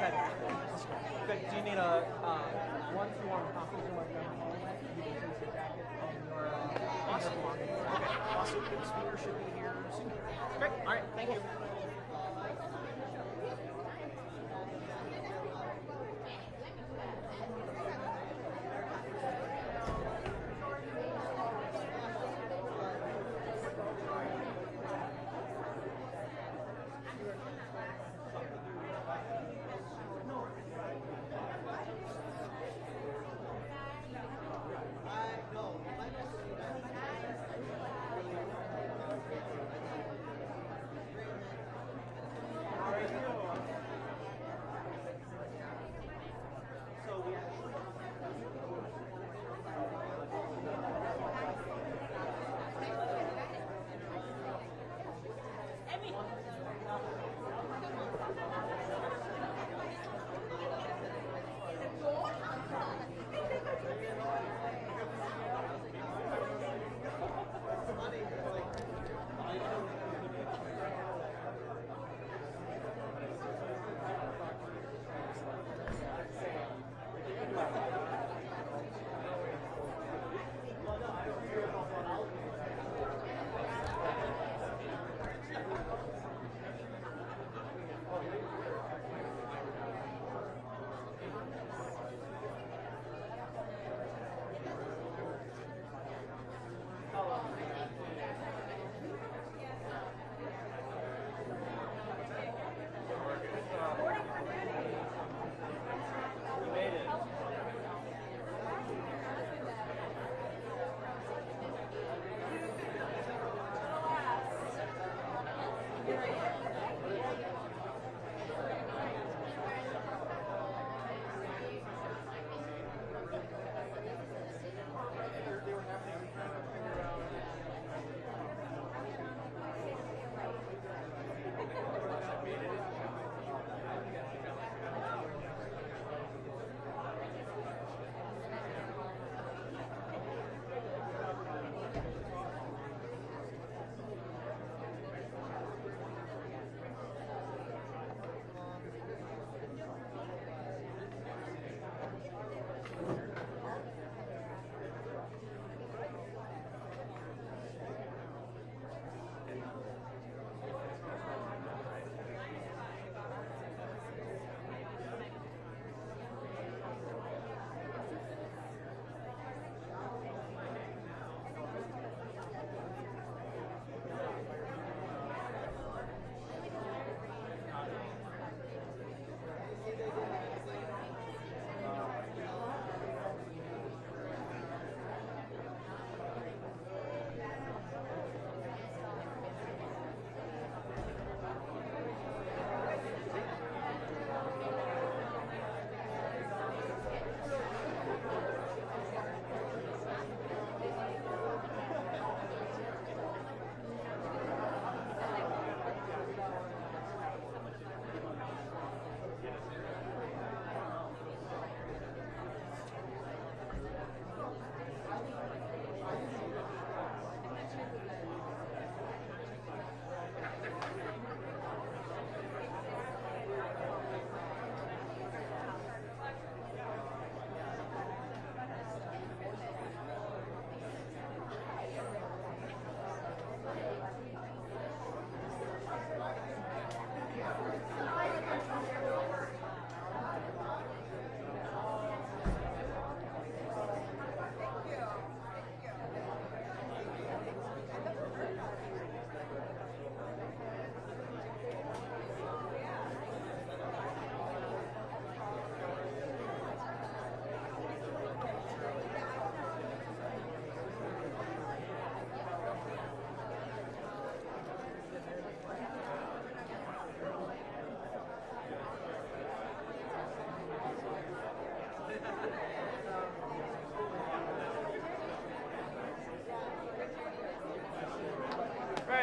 right side. Good. Do you need a one-to-one conference room? You can place your jacket and your awesome. Okay. Awesome. The speaker should be here soon. Great. All right. Thank you.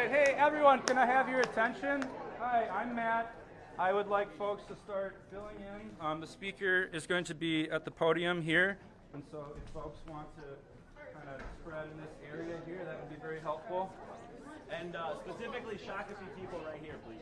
right, hey everyone, can I have your attention? Hi, I'm Matt. I would like folks to start filling in. The speaker is going to be at the podium here, and so if folks want to kind of spread in this area here, that would be very helpful. And specifically shock a few people right here, please.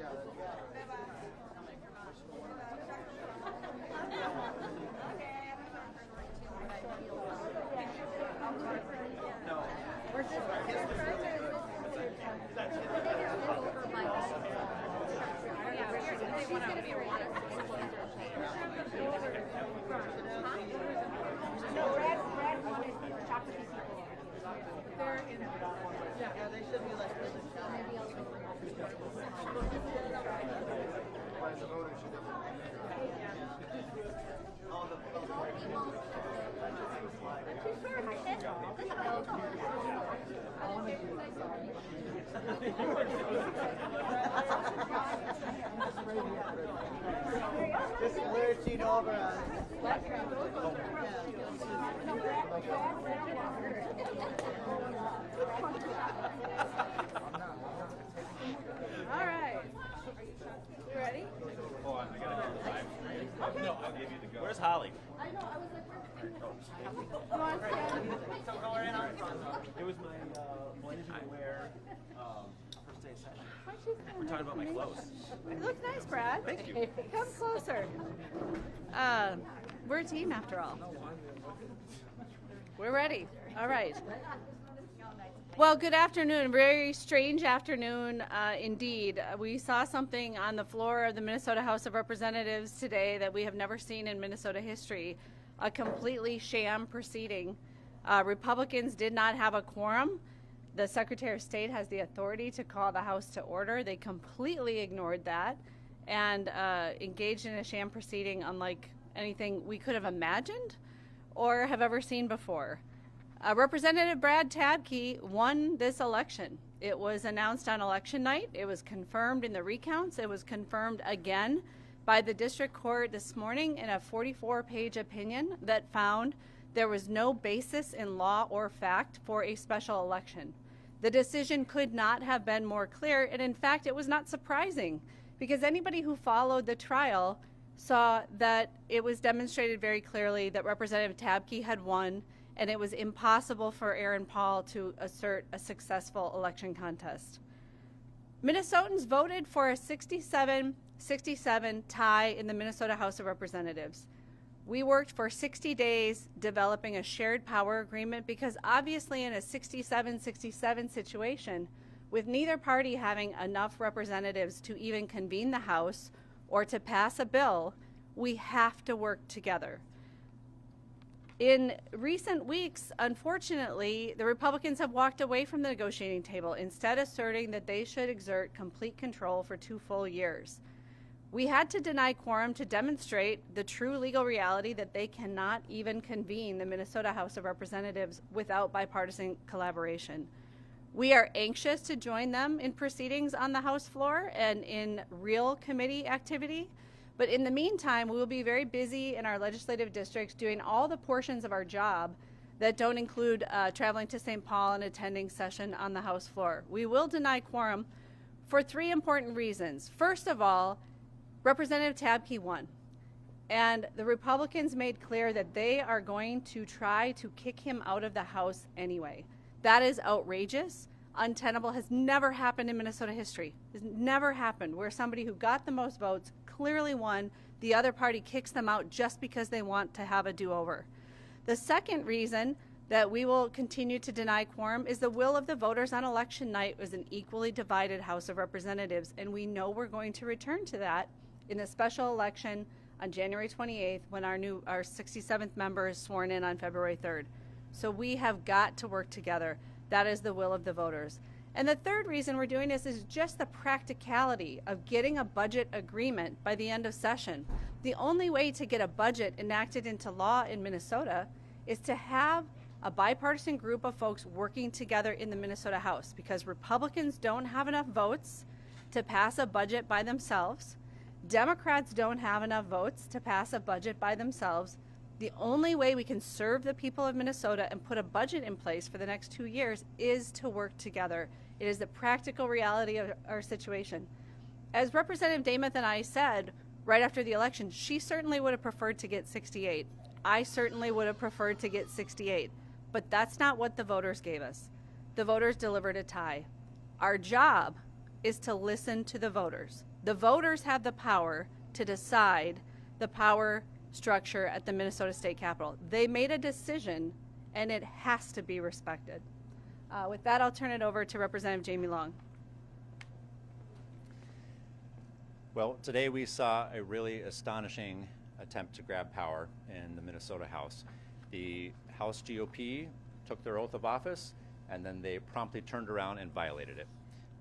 Just lurching over us. All right. You ready? Hold on, I gotta go live. No, I'll give you the go. Where's Holly? It was my blazer to wear first day of session. We're talking about my clothes. You look nice, Brad. Thank you. Come closer. We're a team after all. We're ready. All right. Well, good afternoon. Very strange afternoon indeed. We saw something on the floor of the Minnesota House of Representatives today that we have never seen in Minnesota history, a completely sham proceeding. Republicans did not have a quorum. The Secretary of State has the authority to call the House to order. They completely ignored that and engaged in a sham proceeding unlike anything we could have imagined or have ever seen before. Representative Brad Tabke won this election. It was announced on election night. It was confirmed in the recounts. It was confirmed again by the district court this morning in a 44-page opinion that found there was no basis in law or fact for a special election. The decision could not have been more clear, and in fact, it was not surprising because anybody who followed the trial saw that it was demonstrated very clearly that Representative Tabke had won, and it was impossible for Aaron Paul to assert a successful election contest. Minnesotans voted for a 67-67 tie in the Minnesota House of Representatives. We worked for 60 days developing a shared power agreement because obviously in a 67-67 situation, with neither party having enough representatives to even convene the House or to pass a bill, we have to work together. In recent weeks, unfortunately, the Republicans have walked away from the negotiating table, instead asserting that they should exert complete control for 2 full years. We had to deny quorum to demonstrate the true legal reality that they cannot even convene the Minnesota House of Representatives without bipartisan collaboration. We are anxious to join them in proceedings on the House floor and in real committee activity. But in the meantime, we will be very busy in our legislative districts doing all the portions of our job that don't include traveling to St. Paul and attending session on the House floor. We will deny quorum for 3 important reasons. First of all, Representative Tabke won. And the Republicans made clear that they are going to try to kick him out of the House anyway. That is outrageous, untenable, has never happened in Minnesota history. Has never happened where somebody who got the most votes clearly won, the other party kicks them out just because they want to have a do-over. The second reason that we will continue to deny quorum is the will of the voters on election night was an equally divided House of Representatives, and we know we're going to return to that in the special election on January 28th when our 67th member is sworn in on February 3rd. So we have got to work together. That is the will of the voters. And the third reason we're doing this is just the practicality of getting a budget agreement by the end of session. The only way to get a budget enacted into law in Minnesota is to have a bipartisan group of folks working together in the Minnesota House, because Republicans don't have enough votes to pass a budget by themselves. Democrats don't have enough votes to pass a budget by themselves. The only way we can serve the people of Minnesota and put a budget in place for the next 2 years is to work together. It is the practical reality of our situation. As Representative Demuth and I said right after the election, she certainly would have preferred to get 68. I certainly would have preferred to get 68. But that's not what the voters gave us. The voters delivered a tie. Our job is to listen to the voters. The voters have the power to decide. The power structure at the Minnesota State Capitol. They made a decision, and it has to be respected. With that, I'll turn it over to Representative Jamie Long. Well, today we saw a really astonishing attempt to grab power in the Minnesota House. The House GOP took their oath of office, and then they promptly turned around and violated it.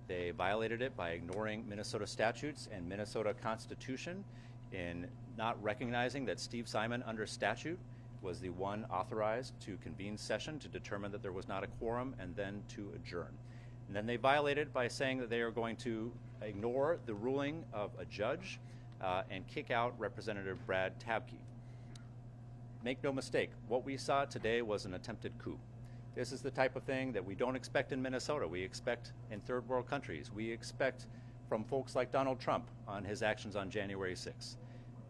They violated it by ignoring Minnesota statutes and Minnesota Constitution in not recognizing that Steve Simon, under statute, was the one authorized to convene session to determine that there was not a quorum and then to adjourn. And then they violated by saying that they are going to ignore the ruling of a judge and kick out Representative Brad Tabke. Make no mistake, what we saw today was an attempted coup. This is the type of thing that we don't expect in Minnesota. We expect in third world countries. We expect from folks like Donald Trump on his actions on January 6th.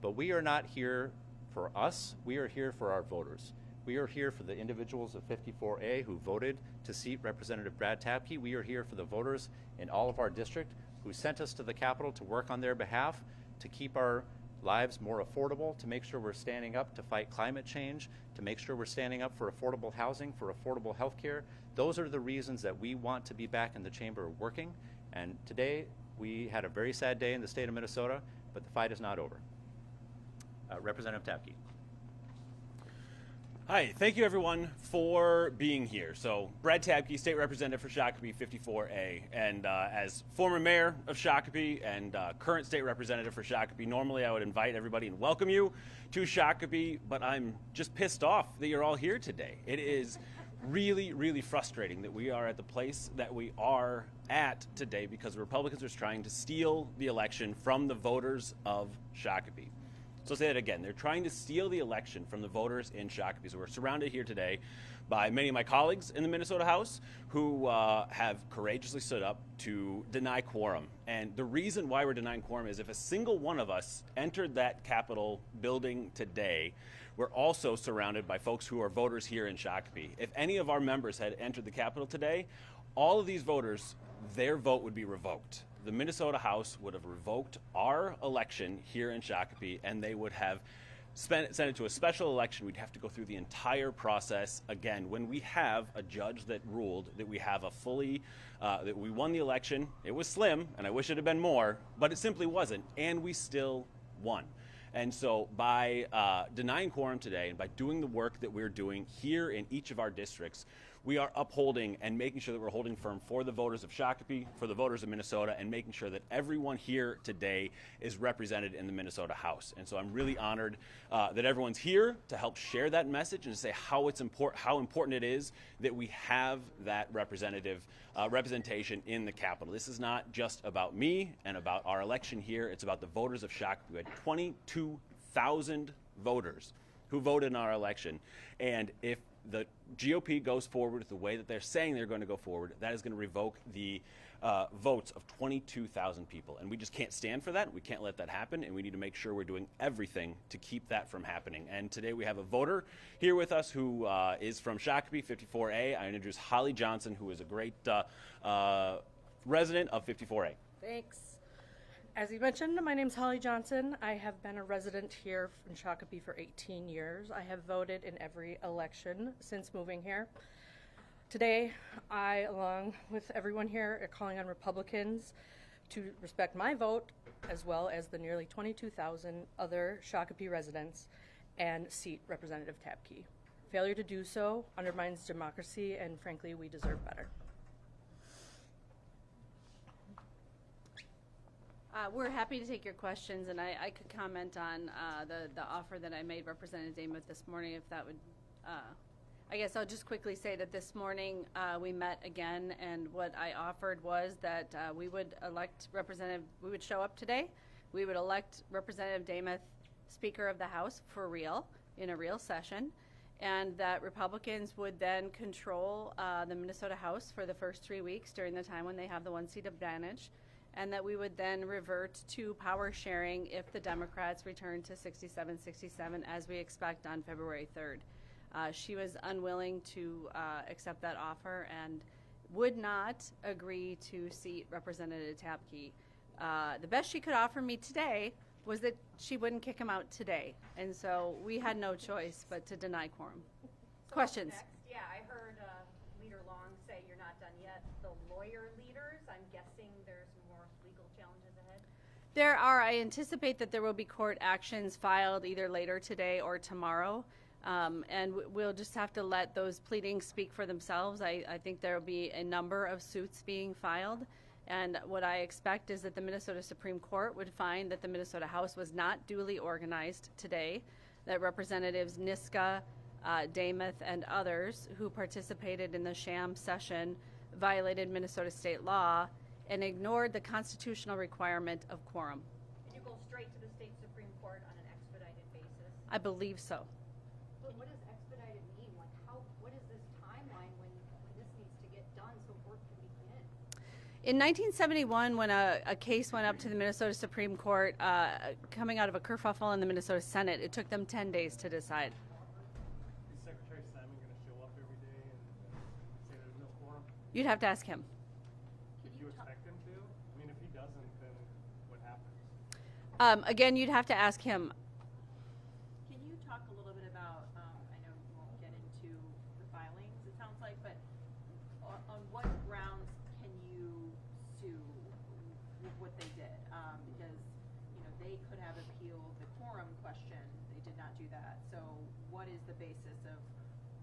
But we are not here for us. We are here for our voters. We are here for the individuals of 54A who voted to seat Representative Brad Tabke. We are here for the voters in all of our district who sent us to the Capitol to work on their behalf, to keep our lives more affordable, to make sure we're standing up to fight climate change, to make sure we're standing up for affordable housing, for affordable health care. Those are the reasons that we want to be back in the chamber working. And today, we had a very sad day in the state of Minnesota, but the fight is not over. Representative Tabke. Hi, thank you everyone for being here. So, Brad Tabke, State Representative for Shakopee 54A, and as former mayor of Shakopee and current State Representative for Shakopee, normally I would invite everybody and welcome you to Shakopee, but I'm just pissed off that you're all here today. It is really, really frustrating that we are at the place that we are at today because the Republicans are trying to steal the election from the voters of Shakopee. So I'll say that again. They're trying to steal the election from the voters in Shakopee. So we're surrounded here today by many of my colleagues in the Minnesota House who have courageously stood up to deny quorum. And the reason why we're denying quorum is if a single one of us entered that Capitol building today, we're also surrounded by folks who are voters here in Shakopee. If any of our members had entered the Capitol today, all of these voters, their vote would be revoked. The Minnesota House would have revoked our election here in Shakopee, and they would have sent it to a special election. We'd have to go through the entire process again. When we have a judge that ruled that we have a fully, that we won the election, it was slim, and I wish it had been more, but it simply wasn't, and we still won. And so by denying quorum today and by doing the work that we're doing here in each of our districts, we are upholding and making sure that we're holding firm for the voters of Shakopee, for the voters of Minnesota, and making sure that everyone here today is represented in the Minnesota House. And so I'm really honored that everyone's here to help share that message and to say how important it is that we have that representation in the Capitol. This is not just about me and about our election here. It's about the voters of Shakopee. We had 22,000 voters who voted in our election. And if the GOP goes forward with the way that they're saying they're going to go forward, that is going to revoke the votes of 22,000 people. And we just can't stand for that. We can't let that happen. And we need to make sure we're doing everything to keep that from happening. And today we have a voter here with us who is from Shakopee 54A. I introduce Holly Johnson, who is a great resident of 54A. Thanks. As you mentioned, my name's Holly Johnson. I have been a resident here in Shakopee for 18 years. I have voted in every election since moving here. Today, I, along with everyone here, are calling on Republicans to respect my vote, as well as the nearly 22,000 other Shakopee residents, and seat Representative Tabke. Failure to do so undermines democracy, and frankly, we deserve better. We're happy to take your questions, and I could comment on the offer that I made Representative Dameth this morning, if that would. I guess I'll just quickly say that this morning we met again, and what I offered was that we would show up today. We would elect Representative Dameth Speaker of the House for real, in a real session, and that Republicans would then control the Minnesota House for the first 3 weeks during the time when they have the one-seat advantage, and that we would then revert to power sharing if the Democrats return to 67-67 as we expect on February 3rd. She was unwilling to accept that offer and would not agree to seat Representative Tabke. The best she could offer me today was that she wouldn't kick him out today. And so we had no choice but to deny quorum. Questions? Next, yeah, I heard Leader Long say you're not done yet. The lawyer leaders, I'm guessing there's more legal challenges ahead? There are. I anticipate that there will be court actions filed either later today or tomorrow. And we'll just have to let those pleadings speak for themselves. I think there will be a number of suits being filed. And what I expect is that the Minnesota Supreme Court would find that the Minnesota House was not duly organized today, that Representatives Niska, Damath, and others who participated in the sham session violated Minnesota state law and ignored the constitutional requirement of quorum. And you go straight to the state Supreme Court on an expedited basis? I believe so. But what does expedited mean? Like, what is this timeline when this needs to get done so work can begin? In 1971, when a case went up to the Minnesota Supreme Court coming out of a kerfuffle in the Minnesota Senate, it took them 10 days to decide. Is Secretary Simon going to show up every day and say there's no quorum? You'd have to ask him. Do you expect him to? I mean, if he doesn't, then what happens? Again, you'd have to ask him. Can you talk a little bit about, I know you won't get into the filings, it sounds like, but on what grounds can you sue what they did? Because, you know, they could have appealed the quorum question. They did not do that. So what is the basis of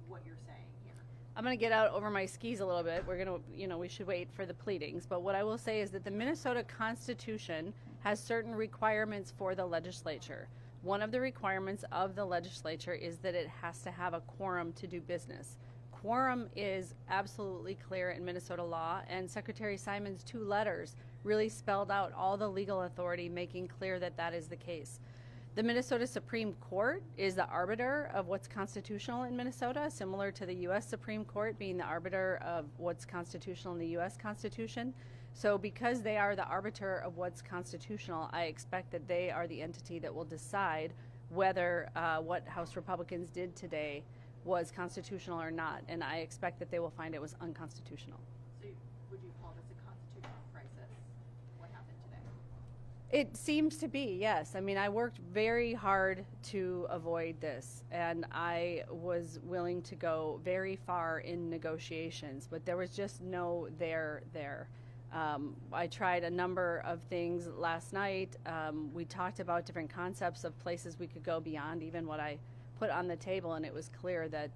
what you're saying here? I'm going to get out over my skis a little bit. We're going to, we should wait for the pleadings. But what I will say is that the Minnesota Constitution has certain requirements for the legislature. One of the requirements of the legislature is that it has to have a quorum to do business. Quorum is absolutely clear in Minnesota law, and Secretary Simon's 2 letters really spelled out all the legal authority, making clear that that is the case. The Minnesota Supreme Court is the arbiter of what's constitutional in Minnesota, similar to the U.S. Supreme Court being the arbiter of what's constitutional in the U.S. Constitution. So because they are the arbiter of what's constitutional, I expect that they are the entity that will decide whether what House Republicans did today was constitutional or not. And I expect that they will find it was unconstitutional. So would you call this a constitutional crisis, what happened today? It seems to be, yes. I mean, I worked very hard to avoid this, and I was willing to go very far in negotiations, but there was just no there. I tried a number of things last night. We talked about different concepts of places we could go beyond even what I put on the table, and it was clear that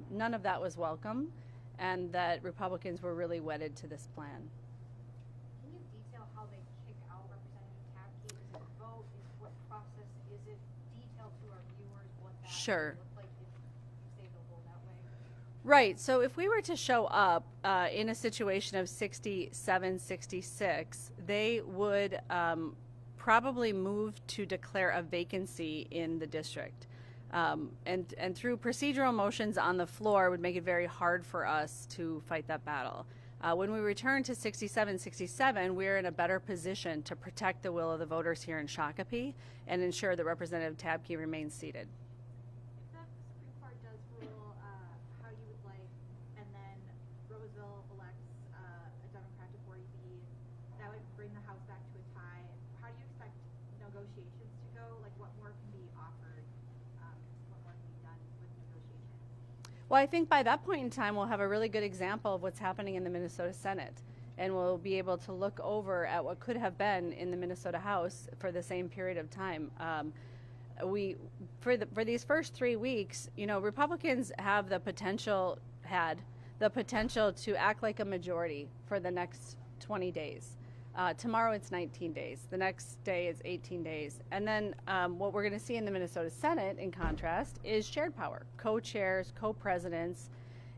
none of that was welcome, and that Republicans were really wedded to this plan. Can you detail how they kick out Representative Tabke? Is it a vote? What process is it? Detail to our viewers what that Sure. would look like if you stay the vote that way? Right. So if we were to show up in a situation of 67-66, they would probably move to declare a vacancy in the district. And through procedural motions on the floor would make it very hard for us to fight that battle. When we return to 67-67, we're in a better position to protect the will of the voters here in Shakopee and ensure that Representative Tabke remains seated. If the Supreme Court does rule how you would like, and then Roseville elects a Democrat to 40B, that would bring the House back to a tie. How do you expect negotiations to go? Like, what more can be offered? What more can be done with negotiations? Well, I think by that point in time, we'll have a really good example of what's happening in the Minnesota Senate. And we'll be able to look over at what could have been in the Minnesota House for the same period of time. For these first 3 weeks, Republicans have had the potential to act like a majority for the next 20 days. Tomorrow it's 19 days. The next day is 18 days. And then what we're going to see in the Minnesota Senate, in contrast, is shared power, co-chairs, co-presidents.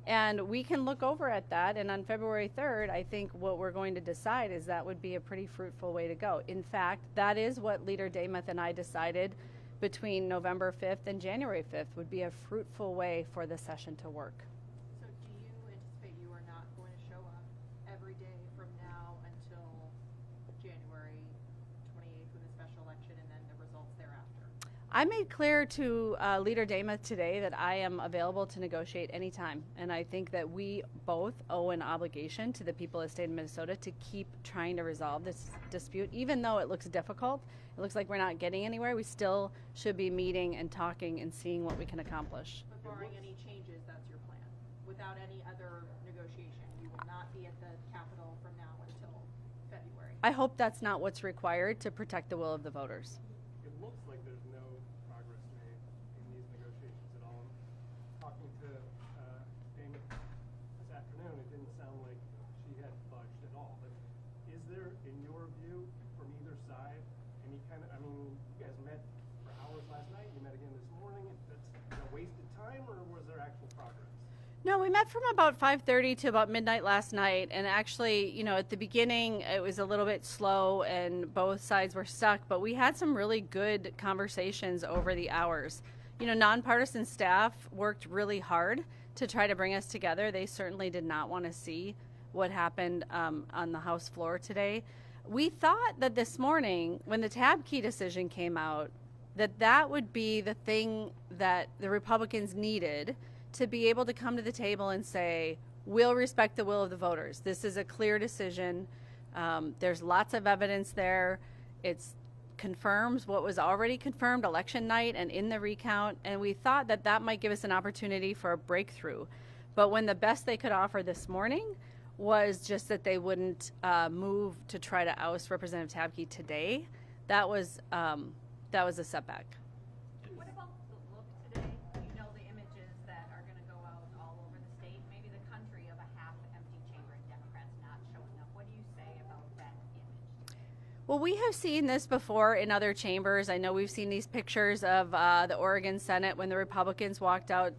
And we can look over at that. And on February 3rd, I think what we're going to decide is that would be a pretty fruitful way to go. In fact, that is what Leader Damath and I decided between November 5th and January 5th would be a fruitful way for the session to work. So do you anticipate you are not going to show up every day from now until January 28th with a special election and then the results thereafter? I made clear to Leader Damath today that I am available to negotiate anytime, and I think that we both owe an obligation to the people of the state of Minnesota to keep trying to resolve this dispute. Even though it looks difficult, it looks like we're not getting anywhere, we still should be meeting and talking and seeing what we can accomplish. But barring any changes, that's your plan. Without any other negotiation, you will not be at the Capitol from now until February. I hope that's not what's required to protect the will of the voters. It looks like there's no progress made in these negotiations at all. Talking to Damon this afternoon, it didn't sound like she had budged at all. But is there, in your view, from either side, any kind of, I mean, you guys met for hours last night, you met again this morning, that's wasted time, or was there actual progress? No, we met from about 5:30 to about midnight last night, and actually, you know, at the beginning it was a little bit slow and both sides were stuck, but we had some really good conversations over the hours. You know, nonpartisan staff worked really hard to try to bring us together. They certainly did not want to see what happened on the House floor today. We thought that this morning, when the Tabke decision came out, that would be the thing that the Republicans needed to be able to come to the table and say, we'll respect the will of the voters. This is a clear decision. There's lots of evidence there. It confirms what was already confirmed election night and in the recount. And we thought that that might give us an opportunity for a breakthrough. But when the best they could offer this morning was just that they wouldn't move to try to oust Representative Tabke today, that was a setback. What about the look today? You know, the images that are going to go out all over the state, maybe the country, of a half-empty chamber and Democrats not showing up. What do you say about that image? Well, we have seen this before in other chambers. I know we've seen these pictures of the Oregon Senate when the Republicans walked out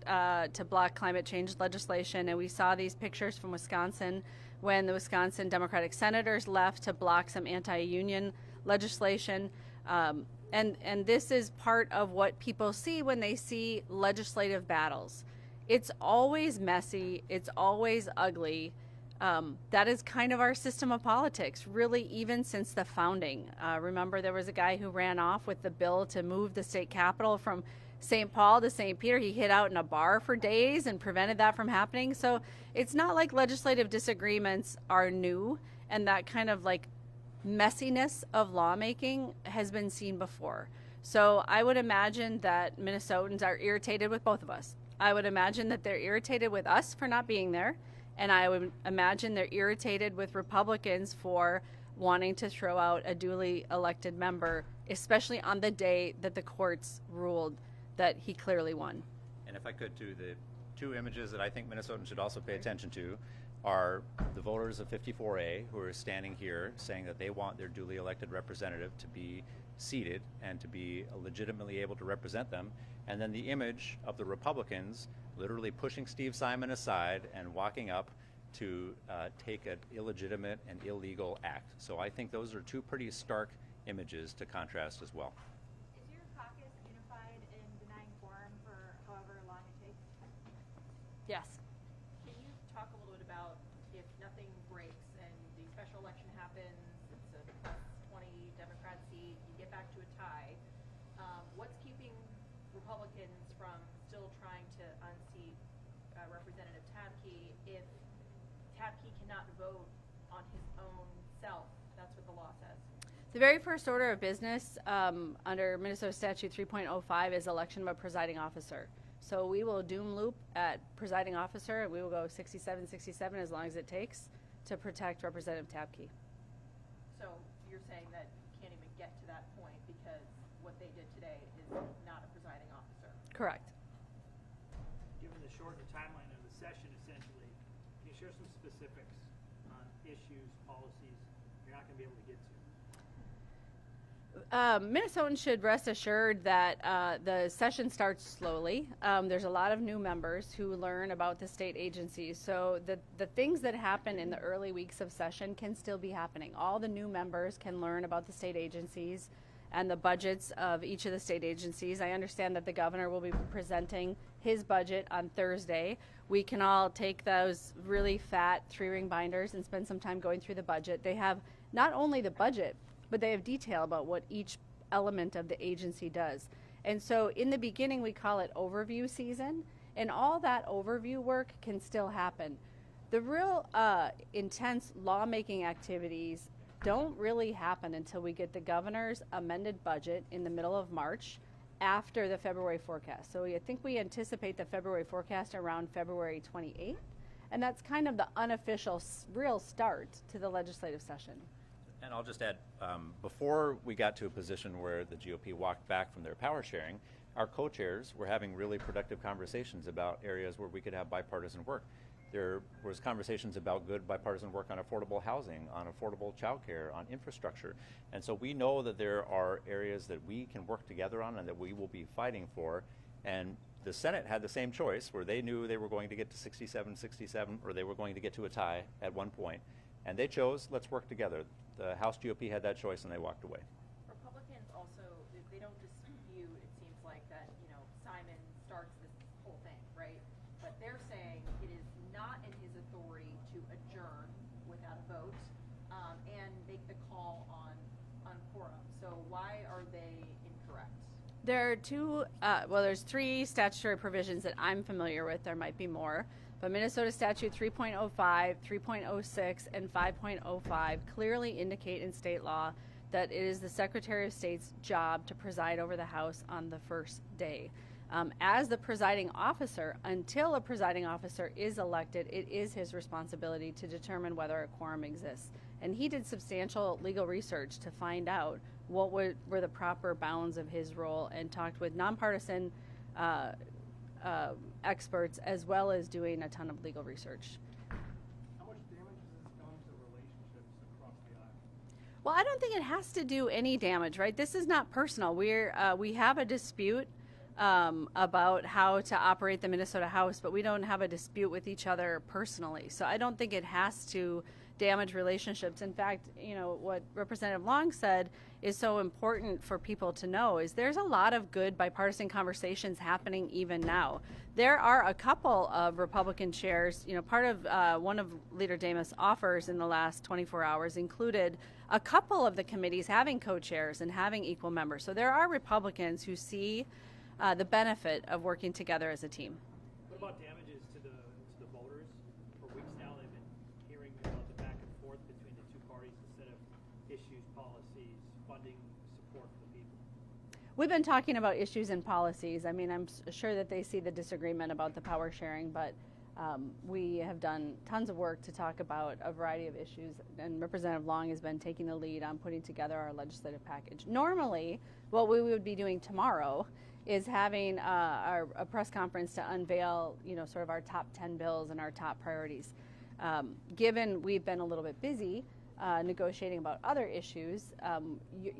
to block climate change legislation, and we saw these pictures from Wisconsin when the Wisconsin Democratic senators left to block some anti-union legislation. And this is part of what people see when they see legislative battles. It's always messy. It's always ugly. That is kind of our system of politics, really, even since the founding. Remember, there was a guy who ran off with the bill to move the state capitol from St. Paul to St. Peter. He hid out in a bar for days and prevented that from happening. So it's not like legislative disagreements are new, and that kind of like messiness of lawmaking has been seen before. So I would imagine that Minnesotans are irritated with both of us. I would imagine that they're irritated with us for not being there, and I would imagine they're irritated with Republicans for wanting to throw out a duly elected member, especially on the day that the courts ruled that he clearly won. And if I could, too, the two images that I think Minnesotans should also pay attention to are the voters of 54A who are standing here saying that they want their duly elected representative to be seated and to be legitimately able to represent them, and then the image of the Republicans literally pushing Steve Simon aside and walking up to take an illegitimate and illegal act. So I think those are two pretty stark images to contrast as well. Is your caucus unified in denying quorum for however long it takes? Yes. Can you talk a little bit about if nothing breaks and the special election happens, it's a plus 20 Democrat seat, you get back to a tie, what's keeping Republicans from still trying to unseat Representative Tabke if Tabke cannot vote on his own self? That's what the law says. The very first order of business under Minnesota Statute 3.05 is election of a presiding officer. So we will doom loop at presiding officer, and we will go 67-67 as long as it takes to protect Representative Tabke. So you're saying that you can't even get to that point because what they did today is not a presiding officer? Correct. Given the shortened timeline of the session, essentially, can you share some specifics on issues, policies you're not going to be able to get to? Minnesotans should rest assured that the session starts slowly. There's a lot of new members who learn about the state agencies. So the things that happen in the early weeks of session can still be happening. All the new members can learn about the state agencies and the budgets of each of the state agencies. I understand that the governor will be presenting his budget on Thursday. We can all take those really fat 3-ring binders and spend some time going through the budget. They have not only the budget, but they have detail about what each element of the agency does. And so in the beginning, we call it overview season, and all that overview work can still happen. The real intense lawmaking activities don't really happen until we get the governor's amended budget in the middle of March after the February forecast. So I think we anticipate the February forecast around February 28th, and that's kind of the unofficial real start to the legislative session. And I'll just add, before we got to a position where the GOP walked back from their power sharing, our co-chairs were having really productive conversations about areas where we could have bipartisan work. There was conversations about good bipartisan work on affordable housing, on affordable childcare, on infrastructure. And so we know that there are areas that we can work together on and that we will be fighting for. And the Senate had the same choice, where they knew they were going to get to 67-67, or they were going to get to a tie at one point. And they chose, let's work together. The House GOP had that choice and they walked away. Republicans also, they don't dispute, it seems like, that, you know, Simon starts this whole thing, right? But they're saying it is not in his authority to adjourn without a vote and make the call on quorum. So why are they incorrect? There are there's 3 statutory provisions that I'm familiar with. There might be more. But Minnesota Statute 3.05, 3.06, and 5.05 clearly indicate in state law that it is the Secretary of State's job to preside over the House on the first day. As the presiding officer, until a presiding officer is elected, it is his responsibility to determine whether a quorum exists. And he did substantial legal research to find out what were the proper bounds of his role, and talked with nonpartisan experts, as well as doing a ton of legal research. How much damage has this done to relationships across the aisle? Well, I don't think it has to do any damage, right? This is not personal. We have a dispute about how to operate the Minnesota House, but we don't have a dispute with each other personally. So I don't think it has to damage relationships. In fact, you know, what Representative Long said is so important for people to know is there's a lot of good bipartisan conversations happening even now. There are a couple of Republican chairs, you know, part of one of Leader Demas' offers in the last 24 hours included a couple of the committees having co-chairs and having equal members. So there are Republicans who see the benefit of working together as a team. What about damages to the voters? For weeks now, they've been hearing about the back and forth between the two parties instead of issues, policies, funding, support for the people. We've been talking about issues and policies. I mean, I'm sure that they see the disagreement about the power sharing, but we have done tons of work to talk about a variety of issues, and Representative Long has been taking the lead on putting together our legislative package. Normally, what we would be doing tomorrow is having a press conference to unveil, you know, sort of our top 10 bills and our top priorities. Given we've been a little bit busy negotiating about other issues,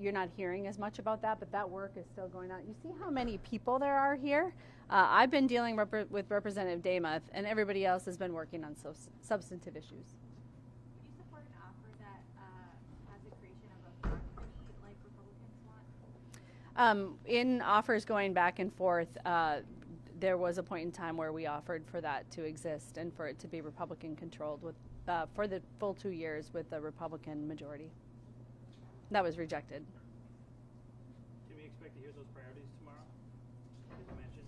you're not hearing as much about that, but that work is still going on. You see how many people there are here? I've been dealing with Representative Demas, and everybody else has been working on substantive issues. Would you support an offer that has the creation of a farm committee like Republicans want? In offers going back and forth, there was a point in time where we offered for that to exist and for it to be Republican controlled with for the full 2 years with the Republican majority. That was rejected. Can we expect to hear those priorities tomorrow, as you mentioned?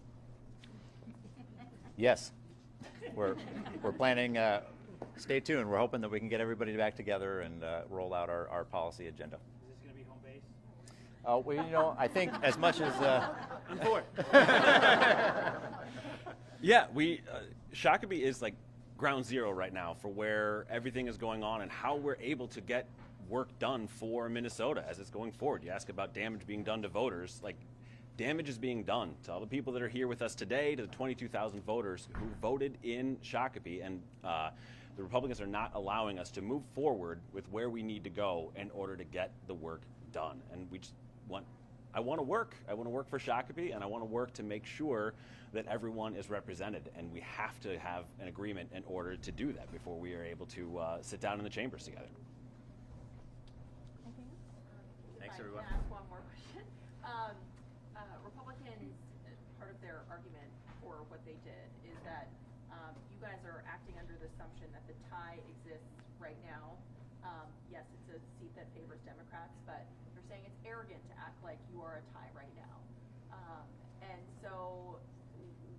Yes, we're planning. Stay tuned. We're hoping that we can get everybody back together and roll out our policy agenda. Is this going to be home base? Well, you know, I think as much as Yeah, Shakopee is like ground zero right now for where everything is going on and how we're able to get work done for Minnesota as it's going forward. You ask about damage being done to voters, like damage is being done to all the people that are here with us today, to the 22,000 voters who voted in Shakopee, and the Republicans are not allowing us to move forward with where we need to go in order to get the work done. And we just I want to work. I want to work for Shakopee, and I want to work to make sure that everyone is represented. And we have to have an agreement in order to do that before we are able to sit down in the chambers together. Thanks, If I everyone. can ask one more question. Republicans, part of their argument for what they did is that you guys are acting under the assumption that the tie exists right now. Yes, it's a seat that favors Democrats, but they're saying it's arrogant to act like you are a tie right now. And so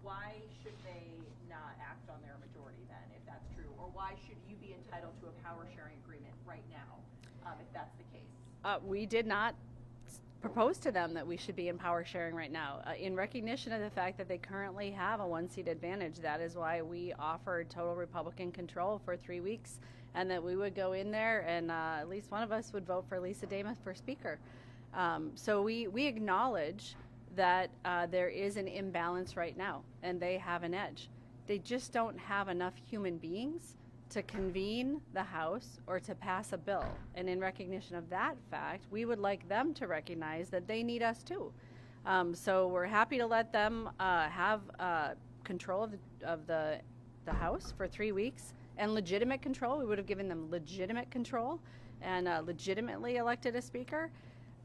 why should they not act on their majority then, if that's true? Or why should you be entitled to a power sharing agreement right now, if that's the case? We did not propose to them that we should be in power sharing right now. In recognition of the fact that they currently have a one-seat advantage, that is why we offered total Republican control for 3 weeks, and that we would go in there and at least one of us would vote for Lisa Dameth for Speaker. So we acknowledge that there is an imbalance right now, and they have an edge. They just don't have enough human beings to convene the House or to pass a bill. And in recognition of that fact, we would like them to recognize that they need us too. So we're happy to let them have control of the House for 3 weeks, and legitimate control. We would have given them legitimate control and legitimately elected a speaker.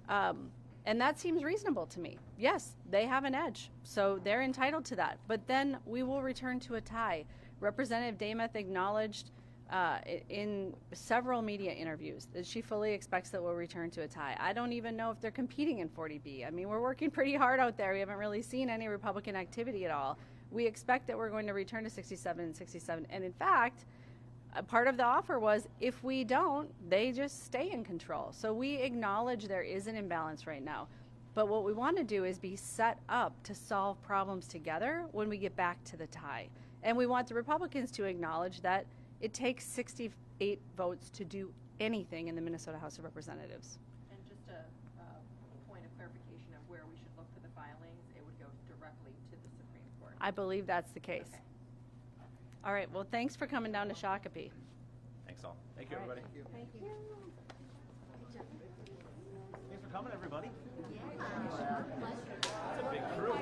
And that seems reasonable to me. Yes, they have an edge, so they're entitled to that. But then we will return to a tie. Representative Dameth acknowledged in several media interviews that she fully expects that we'll return to a tie. I don't even know if they're competing in 40B. I mean, we're working pretty hard out there. We haven't really seen any Republican activity at all. We expect that we're going to return to 67 and 67. And in fact, a part of the offer was if we don't, they just stay in control. So we acknowledge there is an imbalance right now. But what we want to do is be set up to solve problems together when we get back to the tie. And we want the Republicans to acknowledge that it takes 68 votes to do anything in the Minnesota House of Representatives. And just a point of clarification of where we should look for the filings, it would go directly to the Supreme Court. I believe that's the case. Okay. All right, well, thanks for coming down to Shakopee. Thanks all. Thank you, everybody. Thank you. Thanks for coming, everybody. It's a big crew.